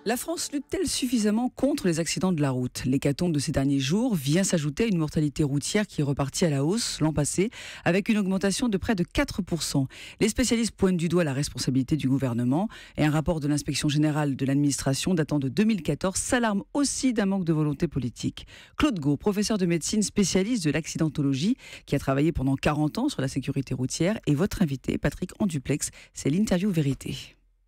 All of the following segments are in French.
La France lutte-t-elle suffisamment contre les accidents de la route ? L'hécatombe de ces derniers jours vient s'ajouter à une mortalité routière qui est repartie à la hausse l'an passé, avec une augmentation de près de 4%. Les spécialistes pointent du doigt la responsabilité du gouvernement et un rapport de l'inspection générale de l'administration datant de 2014 s'alarme aussi d'un manque de volonté politique. Claude Gau, professeur de médecine spécialiste de l'accidentologie, qui a travaillé pendant 40 ans sur la sécurité routière, et votre invité, Patrick Anduplex, c'est l'interview vérité.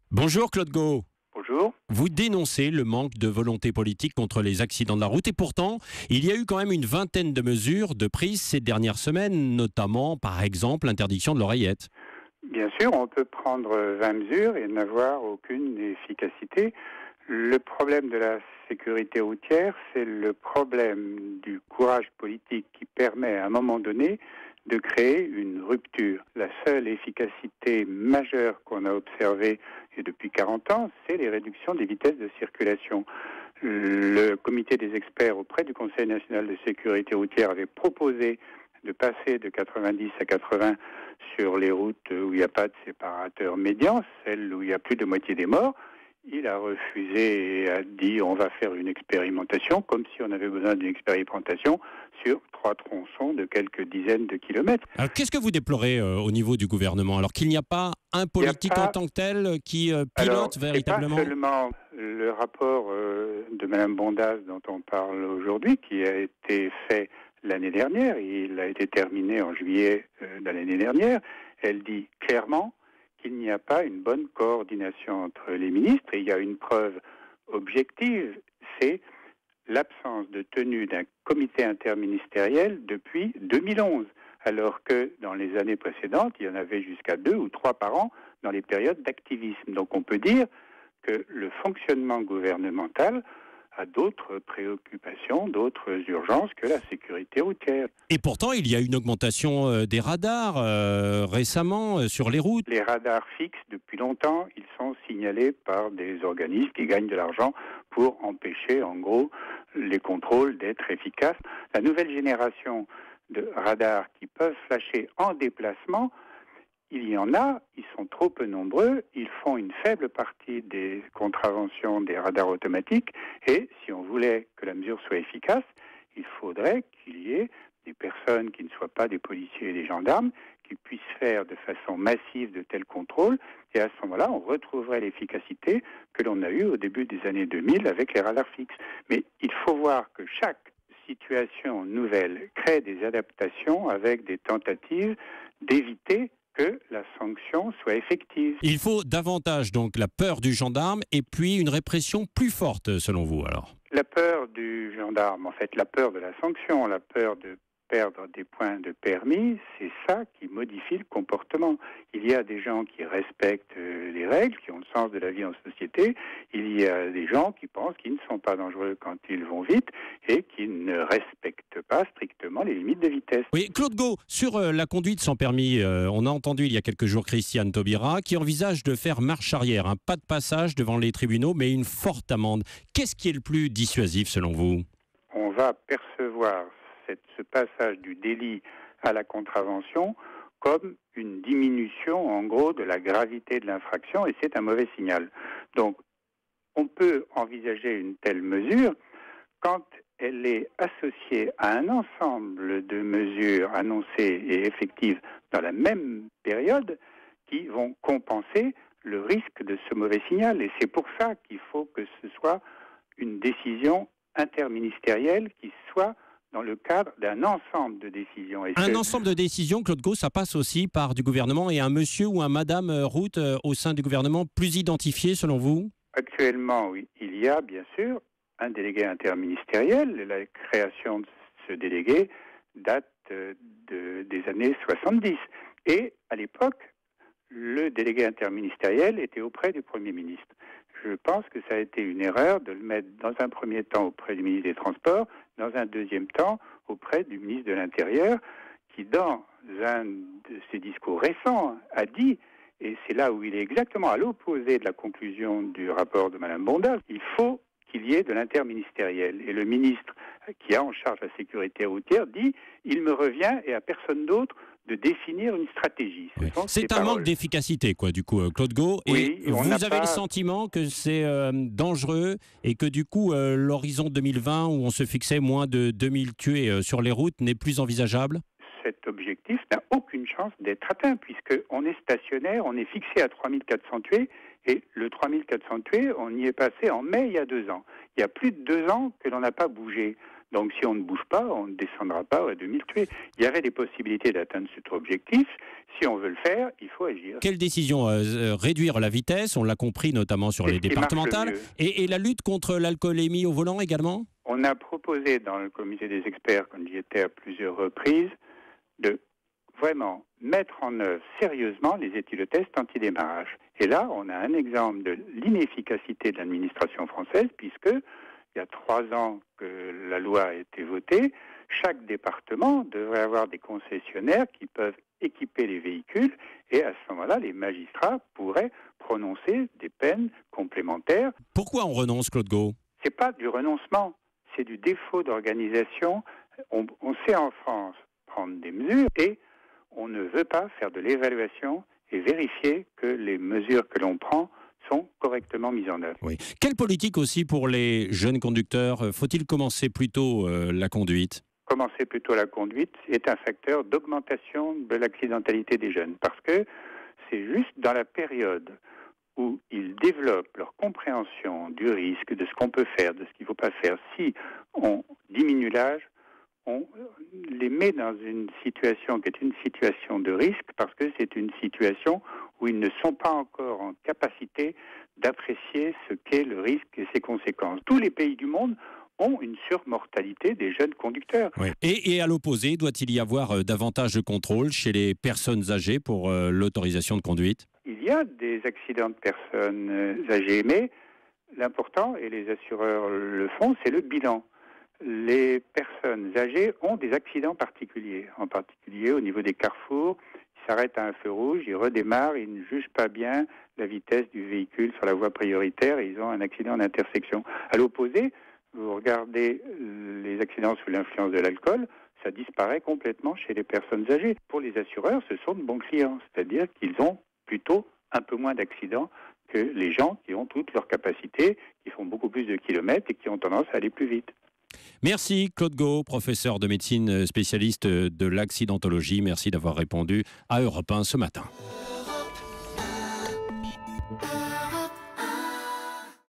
Bonjour Claude Gau. Bonjour. Vous dénoncez le manque de volonté politique contre les accidents de la route et pourtant, il y a eu quand même une vingtaine de mesures de prises ces dernières semaines, notamment par exemple l'interdiction de l'oreillette. Bien sûr, on peut prendre 20 mesures et n'avoir aucune efficacité. Le problème de la sécurité routière, c'est le problème du courage politique qui permet à un moment donné de créer une rupture. La seule efficacité majeure qu'on a observée et depuis 40 ans, c'est les réductions des vitesses de circulation. Le comité des experts auprès du Conseil national de sécurité routière avait proposé de passer de 90 à 80 sur les routes où il n'y a pas de séparateur médian, celles où il y a plus de moitié des morts. Il a refusé et a dit on va faire une expérimentation, comme si on avait besoin d'une expérimentation sur 3 tronçons de quelques dizaines de kilomètres. Alors qu'est-ce que vous déplorez au niveau du gouvernement ? Alors qu'il n'y a pas un politique en tant que tel qui pilote véritablement ? C'est pas seulement le rapport de Mme Bondas dont on parle aujourd'hui, qui a été fait l'année dernière, il a été terminé en juillet de l'année dernière. Elle dit clairement qu'il n'y a pas une bonne coordination entre les ministres. Et il y a une preuve objective, c'est l'absence de tenue d'un comité interministériel depuis 2011, alors que dans les années précédentes, il y en avait jusqu'à 2 ou 3 par an dans les périodes d'activisme. Donc on peut dire que le fonctionnement gouvernemental a d'autres préoccupations, d'autres urgences que la sécurité routière. Et pourtant, il y a une augmentation des radars récemment sur les routes. Les radars fixes, depuis longtemps, ils sont signalés par des organismes qui gagnent de l'argent pour empêcher, en gros, les contrôles d'être efficaces. La nouvelle génération de radars qui peuvent flasher en déplacement, il y en a, ils sont trop peu nombreux, ils font une faible partie des contraventions des radars automatiques et si on voulait que la mesure soit efficace, il faudrait qu'il y ait des personnes qui ne soient pas des policiers et des gendarmes qui puissent faire de façon massive de tels contrôles et à ce moment-là, on retrouverait l'efficacité que l'on a eue au début des années 2000 avec les radars fixes. Mais il faut voir que chaque situation nouvelle crée des adaptations avec des tentatives d'éviter que la sanction soit effective. Il faut davantage donc la peur du gendarme et puis une répression plus forte selon vous alors ? La peur du gendarme, en fait, la peur de la sanction, la peur de perdre des points de permis, c'est ça qui modifie le comportement. Il y a des gens qui respectent les règles, qui ont le sens de la vie en société. Il y a des gens qui pensent qu'ils ne sont pas dangereux quand ils vont vite et qui ne respectent pas strictement les limites de vitesse. Oui, Claude Gau, sur la conduite sans permis, on a entendu il y a quelques jours Christiane Taubira qui envisage de faire marche arrière, un pas de passage devant les tribunaux, mais une forte amende. Qu'est-ce qui est le plus dissuasif selon vous ? On va percevoir ce passage du délit à la contravention comme une diminution, en gros, de la gravité de l'infraction, et c'est un mauvais signal. Donc, on peut envisager une telle mesure quand elle est associée à un ensemble de mesures annoncées et effectives dans la même période qui vont compenser le risque de ce mauvais signal. Et c'est pour ça qu'il faut que ce soit une décision interministérielle qui soit dans le cadre d'un ensemble de décisions. Ensemble de décisions, Claude Gau, ça passe aussi par du gouvernement et un monsieur ou un madame route au sein du gouvernement plus identifié selon vous ? Actuellement, oui, il y a bien sûr un délégué interministériel. La création de ce délégué date des années 70. Et à l'époque, le délégué interministériel était auprès du Premier ministre. Je pense que ça a été une erreur de le mettre dans un premier temps auprès du ministre des Transports, dans un deuxième temps auprès du ministre de l'Intérieur, qui dans un de ses discours récents a dit, et c'est là où il est exactement à l'opposé de la conclusion du rapport de Mme Bondas, il faut qu'il y ait de l'interministériel. Et le ministre qui a en charge la sécurité routière dit « il me revient et à personne d'autre de définir une stratégie. C'est un manque d'efficacité, quoi, du coup, Claude Gau. Oui, et vous avez le sentiment que c'est dangereux et que, du coup, l'horizon 2020, où on se fixait moins de 2000 tués sur les routes, n'est plus envisageable? Cet objectif n'a aucune chance d'être atteint, puisqu'on est stationnaire, on est fixé à 3400 tués, et le 3400 tués, on y est passé en mai il y a 2 ans. Il y a plus de 2 ans que l'on n'a pas bougé. Donc si on ne bouge pas, on ne descendra pas à 2000 tués. Il y avait des possibilités d'atteindre cet objectif. Si on veut le faire, il faut agir. Quelle décision? Réduire la vitesse, on l'a compris notamment sur les départementales, et la lutte contre l'alcoolémie au volant également? On a proposé dans le comité des experts, quand j'y étais à plusieurs reprises, de vraiment mettre en œuvre sérieusement les éthylotests anti-démarrage. Et là, on a un exemple de l'inefficacité de l'administration française, puisque il y a 3 ans que la loi a été votée, chaque département devrait avoir des concessionnaires qui peuvent équiper les véhicules, et à ce moment-là, les magistrats pourraient prononcer des peines complémentaires. Pourquoi on renonce, Claude Gau? C'est pas du renoncement, c'est du défaut d'organisation. On sait en France prendre des mesures, et on ne veut pas faire de l'évaluation et vérifier que les mesures que l'on prend sont correctement mises en œuvre. Oui. Quelle politique aussi pour les jeunes conducteurs? Faut-il commencer plus tôt la conduite? Commencer plus tôt la conduite est un facteur d'augmentation de l'accidentalité des jeunes, parce que c'est juste dans la période où ils développent leur compréhension du risque, de ce qu'on peut faire, de ce qu'il ne faut pas faire. Si on diminue l'âge, on les met dans une situation qui est une situation de risque, parce que c'est une situation où ils ne sont pas encore en capacité d'apprécier ce qu'est le risque et ses conséquences. Tous les pays du monde ont une surmortalité des jeunes conducteurs. Oui. Et à l'opposé, doit-il y avoir davantage de contrôle chez les personnes âgées pour l'autorisation de conduite? Il y a des accidents de personnes âgées, mais l'important, et les assureurs le font, c'est le bilan. Les personnes âgées ont des accidents particuliers, en particulier au niveau des carrefours. Ils s'arrêtent à un feu rouge, ils redémarrent, ils ne jugent pas bien la vitesse du véhicule sur la voie prioritaire et ils ont un accident en intersection. À l'opposé, vous regardez les accidents sous l'influence de l'alcool, ça disparaît complètement chez les personnes âgées. Pour les assureurs, ce sont de bons clients, c'est-à-dire qu'ils ont plutôt un peu moins d'accidents que les gens qui ont toutes leurs capacités, qui font beaucoup plus de kilomètres et qui ont tendance à aller plus vite. Merci Claude Gau, professeur de médecine spécialiste de l'accidentologie. Merci d'avoir répondu à Europe 1 ce matin.